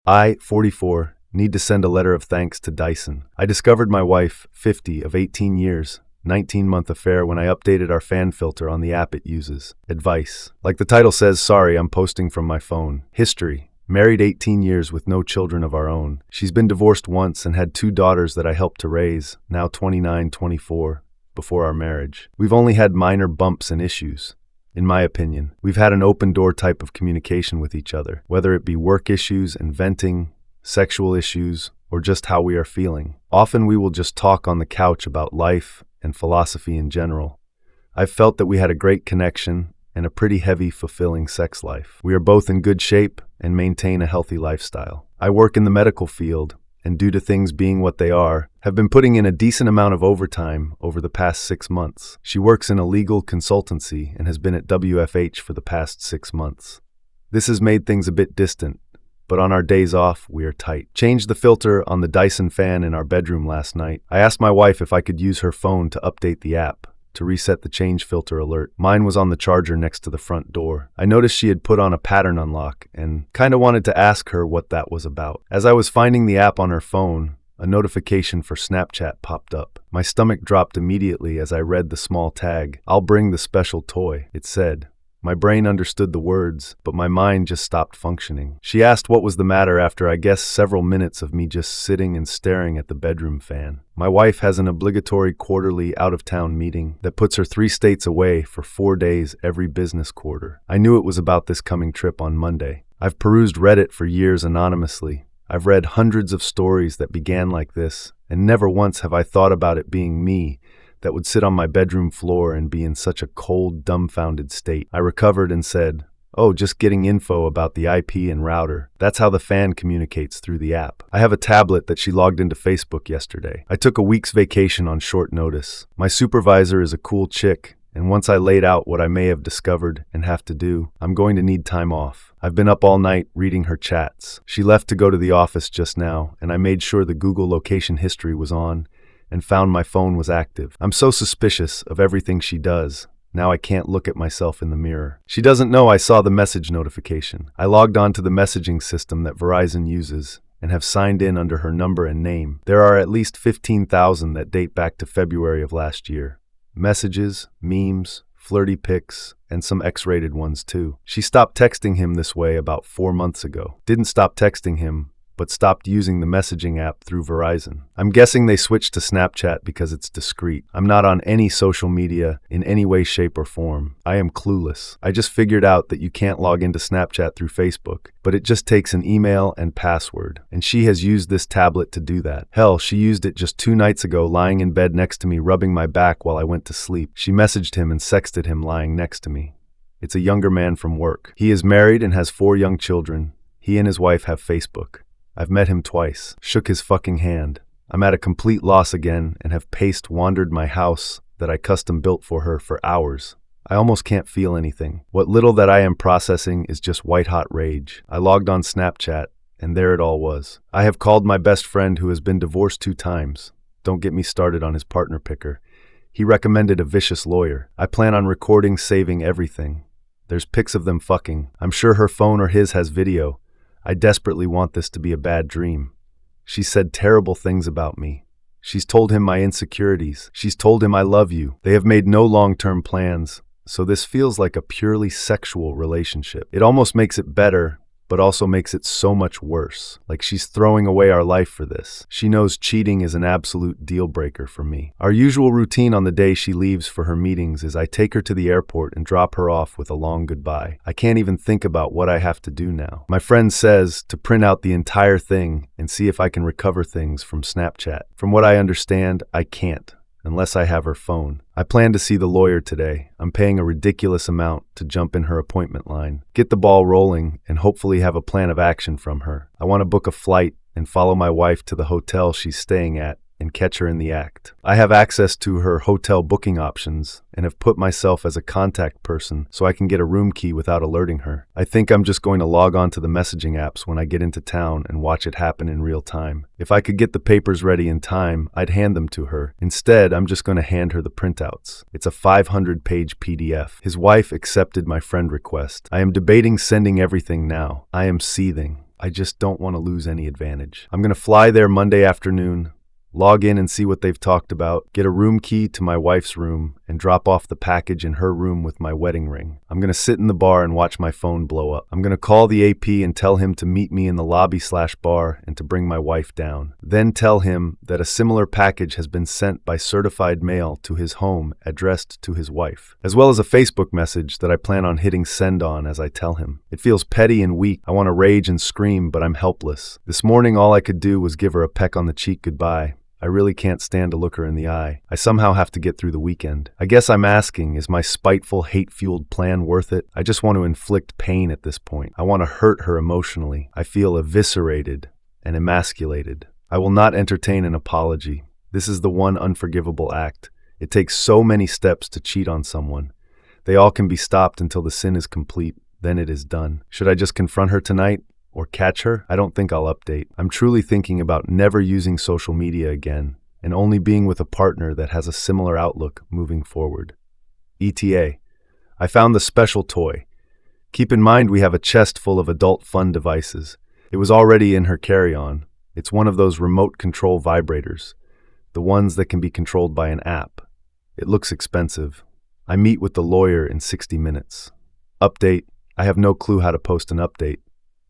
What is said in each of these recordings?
I, 44, need to send a letter of thanks to Dyson. I discovered my wife, 50, of 18 years, 19-month affair when I updated our fan filter on the app it uses. Advice. Like the title says, sorry, I'm posting from my phone. History. Married 18 years with no children of our own. She's been divorced once and had 2 daughters that I helped to raise, now 29, 24, before our marriage. We've only had minor bumps and issues. In my opinion, we've had an open-door type of communication with each other, whether it be work issues and venting, sexual issues, or just how we are feeling. Often we will just talk on the couch about life and philosophy in general. I've felt that we had a great connection and a pretty heavy, fulfilling sex life. We are both in good shape and maintain a healthy lifestyle. I work in the medical field, and due to things being what they are, have been putting in a decent amount of overtime over the past 6 months. She works in a legal consultancy and has been at WFH for the past 6 months. This has made things a bit distant, but on our days off, we are tight. Changed the filter on the Dyson fan in our bedroom last night. I asked my wife if I could use her phone to update the app, to reset the change filter alert. Mine was on the charger next to the front door. I noticed she had put on a pattern unlock and kind of wanted to ask her what that was about. As I was finding the app on her phone, a notification for Snapchat popped up. My stomach dropped immediately as I read the small tag. "I'll bring the special toy," it said. My brain understood the words, but my mind just stopped functioning. She asked what was the matter after I guess several minutes of me just sitting and staring at the bedroom fan. My wife has an obligatory quarterly out-of-town meeting that puts her 3 states away for 4 days every business quarter. I knew it was about this coming trip on Monday. I've perused Reddit for years anonymously. I've read hundreds of stories that began like this, and never once have I thought about it being me that would sit on my bedroom floor and be in such a cold, dumbfounded state. I recovered and said, "Oh, just getting info about the IP and router. That's how the fan communicates through the app." I have a tablet that she logged into Facebook yesterday. I took a week's vacation on short notice. My supervisor is a cool chick, and once I laid out what I may have discovered and have to do, I'm going to need time off. I've been up all night reading her chats. She left to go to the office just now, and I made sure the Google location history was on and found my phone was active. I'm so suspicious of everything she does. Now I can't look at myself in the mirror. She doesn't know I saw the message notification. I logged on to the messaging system that Verizon uses and have signed in under her number and name. There are at least 15,000 that date back to February of last year. Messages, memes, flirty pics, and some X-rated ones too. She stopped texting him this way about 4 months ago. Didn't stop texting him, but stopped using the messaging app through Verizon. I'm guessing they switched to Snapchat because it's discreet. I'm not on any social media in any way, shape, or form. I am clueless. I just figured out that you can't log into Snapchat through Facebook, but it just takes an email and password, and she has used this tablet to do that. Hell, she used it just 2 nights ago lying in bed next to me rubbing my back while I went to sleep. She messaged him and sexted him lying next to me. It's a younger man from work. He is married and has 4 young children. He and his wife have Facebook. I've met him twice, shook his fucking hand. I'm at a complete loss again and have wandered my house that I custom built for her for hours. I almost can't feel anything. What little that I am processing is just white-hot rage. I logged on Snapchat, and there it all was. I have called my best friend who has been divorced 2 times. Don't get me started on his partner picker. He recommended a vicious lawyer. I plan on recording, saving everything. There's pics of them fucking. I'm sure her phone or his has video. I desperately want this to be a bad dream. She said terrible things about me. She's told him my insecurities. She's told him I love you. They have made no long-term plans, so this feels like a purely sexual relationship. It almost makes it better, but also makes it so much worse. Like she's throwing away our life for this. She knows cheating is an absolute deal breaker for me. Our usual routine on the day she leaves for her meetings is I take her to the airport and drop her off with a long goodbye. I can't even think about what I have to do now. My friend says to print out the entire thing and see if I can recover things from Snapchat. From what I understand, I can't, unless I have her phone. I plan to see the lawyer today. I'm paying a ridiculous amount to jump in her appointment line, get the ball rolling, and hopefully have a plan of action from her. I want to book a flight and follow my wife to the hotel she's staying at and catch her in the act. I have access to her hotel booking options and have put myself as a contact person so I can get a room key without alerting her. I think I'm just going to log on to the messaging apps when I get into town and watch it happen in real time. If I could get the papers ready in time, I'd hand them to her. Instead, I'm just going to hand her the printouts. It's a 500-page PDF. His wife accepted my friend request. I am debating sending everything now. I am seething. I just don't want to lose any advantage. I'm going to fly there Monday afternoon, log in and see what they've talked about, get a room key to my wife's room, and drop off the package in her room with my wedding ring. I'm going to sit in the bar and watch my phone blow up. I'm going to call the AP and tell him to meet me in the lobby/bar and to bring my wife down. Then tell him that a similar package has been sent by certified mail to his home addressed to his wife, as well as a Facebook message that I plan on hitting send on as I tell him. It feels petty and weak. I want to rage and scream, but I'm helpless. This morning all I could do was give her a peck on the cheek goodbye. I really can't stand to look her in the eye. I somehow have to get through the weekend. I guess I'm asking, is my spiteful, hate-fueled plan worth it? I just want to inflict pain at this point. I want to hurt her emotionally. I feel eviscerated and emasculated. I will not entertain an apology. This is the one unforgivable act. It takes so many steps to cheat on someone. They all can be stopped until the sin is complete. Then it is done. Should I just confront her tonight? Or catch her? I don't think I'll update. I'm truly thinking about never using social media again and only being with a partner that has a similar outlook moving forward. ETA. I found the special toy. Keep in mind we have a chest full of adult fun devices. It was already in her carry-on. It's one of those remote control vibrators, the ones that can be controlled by an app. It looks expensive. I meet with the lawyer in 60 minutes. Update. I have no clue how to post an update.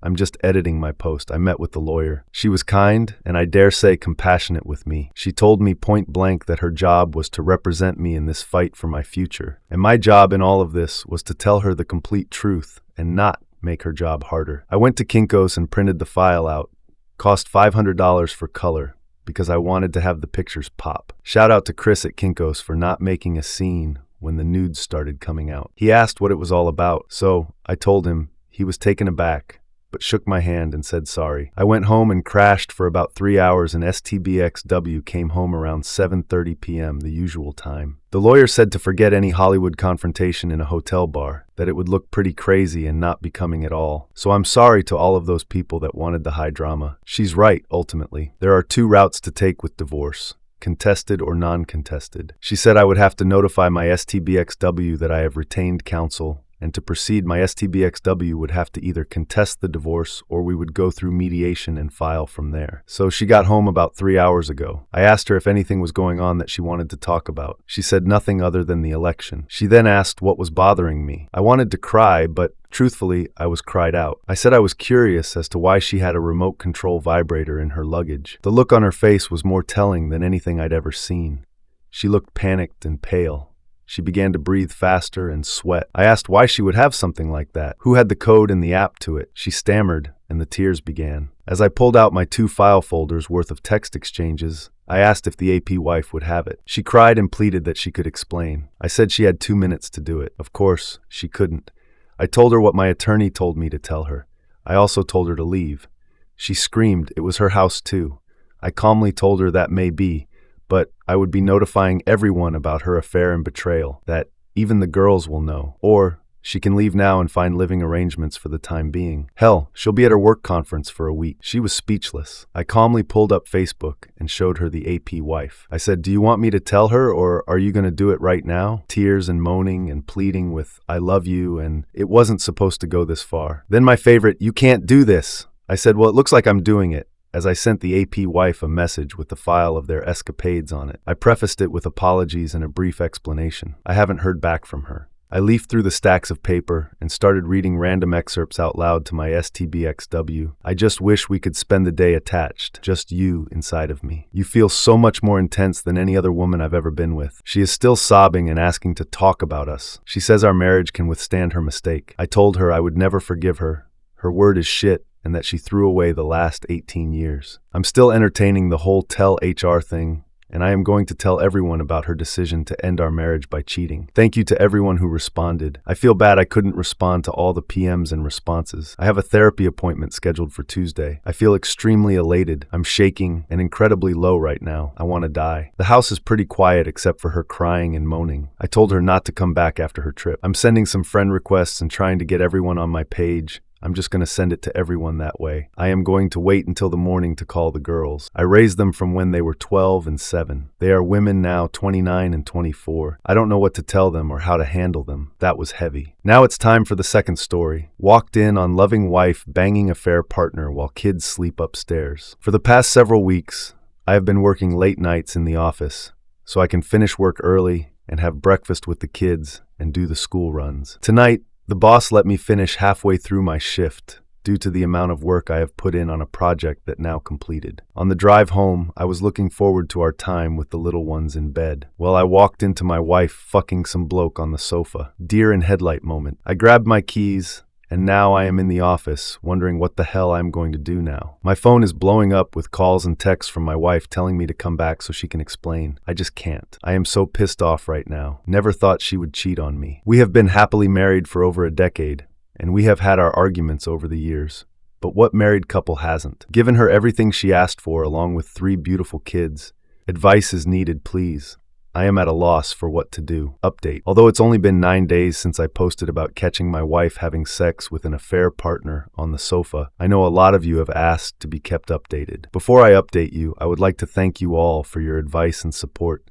I'm just editing my post. I met with the lawyer. She was kind and I dare say compassionate with me. She told me point blank that her job was to represent me in this fight for my future. And my job in all of this was to tell her the complete truth and not make her job harder. I went to Kinko's and printed the file out. Cost $500 for color because I wanted to have the pictures pop. Shout out to Chris at Kinko's for not making a scene when the nudes started coming out. He asked what it was all about, so I told him. He was taken aback, but shook my hand and said sorry. I went home and crashed for about 3 hours, and STBXW came home around 7:30 p.m., the usual time. The lawyer said to forget any Hollywood confrontation in a hotel bar, that it would look pretty crazy and not becoming at all. So I'm sorry to all of those people that wanted the high drama. She's right, ultimately. There are two routes to take with divorce. Contested or non-contested. She said I would have to notify my STBXW that I have retained counsel, and to proceed, my STBXW would have to either contest the divorce or we would go through mediation and file from there. So she got home about 3 hours ago. I asked her if anything was going on that she wanted to talk about. She said nothing other than the election. She then asked what was bothering me. I wanted to cry, but truthfully, I was cried out. I said I was curious as to why she had a remote control vibrator in her luggage. The look on her face was more telling than anything I'd ever seen. She looked panicked and pale. She began to breathe faster and sweat. I asked why she would have something like that. Who had the code and the app to it? She stammered, and the tears began. As I pulled out my 2 file folders worth of text exchanges, I asked if the AP wife would have it. She cried and pleaded that she could explain. I said she had 2 minutes to do it. Of course, she couldn't. I told her what my attorney told me to tell her. I also told her to leave. She screamed it was her house too. I calmly told her that may be, but I would be notifying everyone about her affair and betrayal, that even the girls will know. Or she can leave now and find living arrangements for the time being. Hell, she'll be at her work conference for a week. She was speechless. I calmly pulled up Facebook and showed her the AP wife. I said, do you want me to tell her, or are you going to do it right now? Tears and moaning and pleading with, I love you, and it wasn't supposed to go this far. Then my favorite, you can't do this. I said, well, it looks like I'm doing it, as I sent the AP wife a message with the file of their escapades on it. I prefaced it with apologies and a brief explanation. I haven't heard back from her. I leafed through the stacks of paper and started reading random excerpts out loud to my STBXW. I just wish we could spend the day attached, just you inside of me. You feel so much more intense than any other woman I've ever been with. She is still sobbing and asking to talk about us. She says our marriage can withstand her mistake. I told her I would never forgive her. Her word is shit, and that she threw away the last 18 years. I'm still entertaining the whole tell HR thing, and I am going to tell everyone about her decision to end our marriage by cheating. Thank you to everyone who responded. I feel bad I couldn't respond to all the PMs and responses. I have a therapy appointment scheduled for Tuesday. I feel extremely elated. I'm shaking and incredibly low right now. I want to die. The house is pretty quiet except for her crying and moaning. I told her not to come back after her trip. I'm sending some friend requests and trying to get everyone on my page. I'm just going to send it to everyone that way. I am going to wait until the morning to call the girls. I raised them from when they were 12 and 7. They are women now, 29 and 24. I don't know what to tell them or how to handle them. That was heavy. Now it's time for the second story. Walked in on loving wife banging affair partner while kids sleep upstairs. For the past several weeks, I have been working late nights in the office so I can finish work early and have breakfast with the kids and do the school runs. Tonight, the boss let me finish halfway through my shift due to the amount of work I have put in on a project that now completed. On the drive home, I was looking forward to our time with the little ones in bed. Well, I walked into my wife fucking some bloke on the sofa. Deer in headlight moment. I grabbed my keys, and now I am in the office, wondering what the hell I'm going to do now. My phone is blowing up with calls and texts from my wife telling me to come back so she can explain. I just can't. I am so pissed off right now. Never thought she would cheat on me. We have been happily married for over a decade, and we have had our arguments over the years. But what married couple hasn't? Given her everything she asked for along with 3 beautiful kids. Advice is needed, please. I am at a loss for what to do. Update. Although it's only been 9 days since I posted about catching my wife having sex with an affair partner on the sofa, I know a lot of you have asked to be kept updated. Before I update you, I would like to thank you all for your advice and support.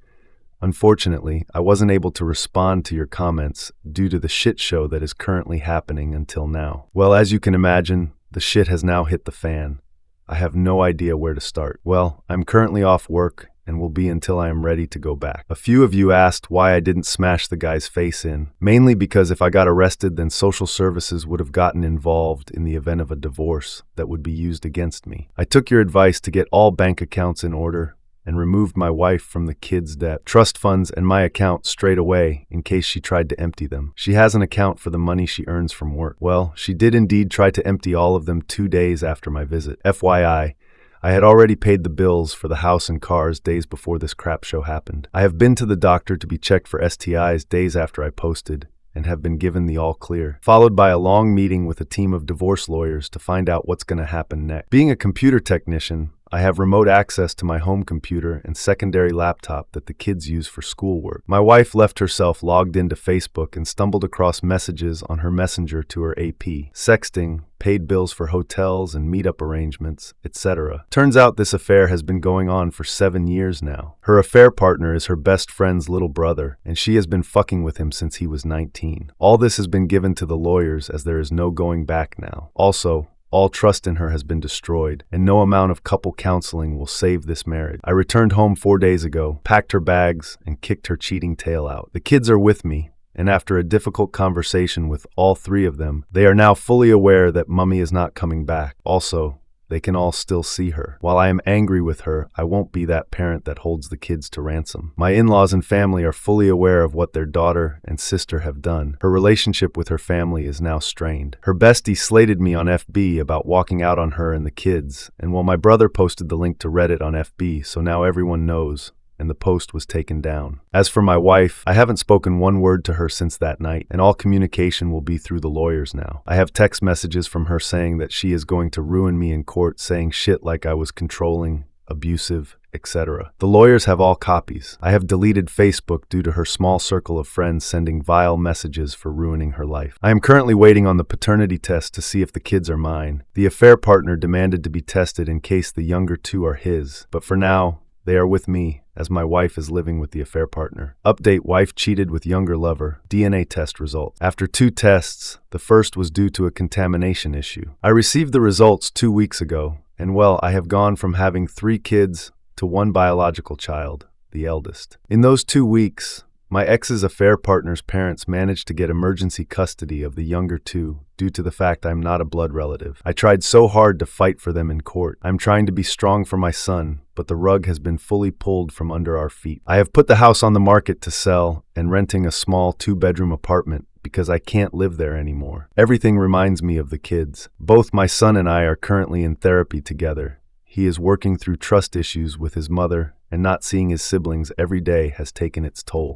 Unfortunately, I wasn't able to respond to your comments due to the shit show that is currently happening until now. Well, as you can imagine, the shit has now hit the fan. I have no idea where to start. Well, I'm currently off work and will be until I am ready to go back. A few of you asked why I didn't smash the guy's face in, mainly because if I got arrested, then social services would have gotten involved in the event of a divorce that would be used against me. I took your advice to get all bank accounts in order and removed my wife from the kids' debt, trust funds, and my account straight away in case she tried to empty them. She has an account for the money she earns from work. Well, she did indeed try to empty all of them 2 days after my visit. FYI, I had already paid the bills for the house and cars days before this crap show happened. I have been to the doctor to be checked for STIs days after I posted and have been given the all clear, followed by a long meeting with a team of divorce lawyers to find out what's going to happen next. Being a computer technician, I have remote access to my home computer and secondary laptop that the kids use for schoolwork. My wife left herself logged into Facebook and stumbled across messages on her messenger to her AP, sexting, paid bills for hotels and meetup arrangements, etc. Turns out this affair has been going on for 7 years now. Her affair partner is her best friend's little brother, and she has been fucking with him since he was 19. All this has been given to the lawyers as there is no going back now. Also, all trust in her has been destroyed, and no amount of couple counseling will save this marriage. I returned home 4 days ago, packed her bags, and kicked her cheating tail out. The kids are with me, and after a difficult conversation with all 3 of them, they are now fully aware that Mummy is not coming back. Also, they can all still see her. While I am angry with her, I won't be that parent that holds the kids to ransom. My in-laws and family are fully aware of what their daughter and sister have done. Her relationship with her family is now strained. Her bestie slated me on FB about walking out on her and the kids, and while my brother posted the link to Reddit on FB, so now everyone knows, and the post was taken down. As for my wife, I haven't spoken one word to her since that night, and all communication will be through the lawyers now. I have text messages from her saying that she is going to ruin me in court, saying shit like I was controlling, abusive, etc. The lawyers have all copies. I have deleted Facebook due to her small circle of friends sending vile messages for ruining her life. I am currently waiting on the paternity test to see if the kids are mine. The affair partner demanded to be tested in case the younger 2 are his, but for now, they are with me, as my wife is living with the affair partner. Update: wife cheated with younger lover. DNA test result. After 2 tests, the first was due to a contamination issue. I received the results 2 weeks ago, and well, I have gone from having 3 kids to 1 biological child, the eldest. In those 2 weeks, my ex's affair partner's parents managed to get emergency custody of the younger 2 due to the fact I'm not a blood relative. I tried so hard to fight for them in court. I'm trying to be strong for my son, but the rug has been fully pulled from under our feet. I have put the house on the market to sell and renting a small 2-bedroom apartment because I can't live there anymore. Everything reminds me of the kids. Both my son and I are currently in therapy together. He is working through trust issues with his mother, and not seeing his siblings every day has taken its toll.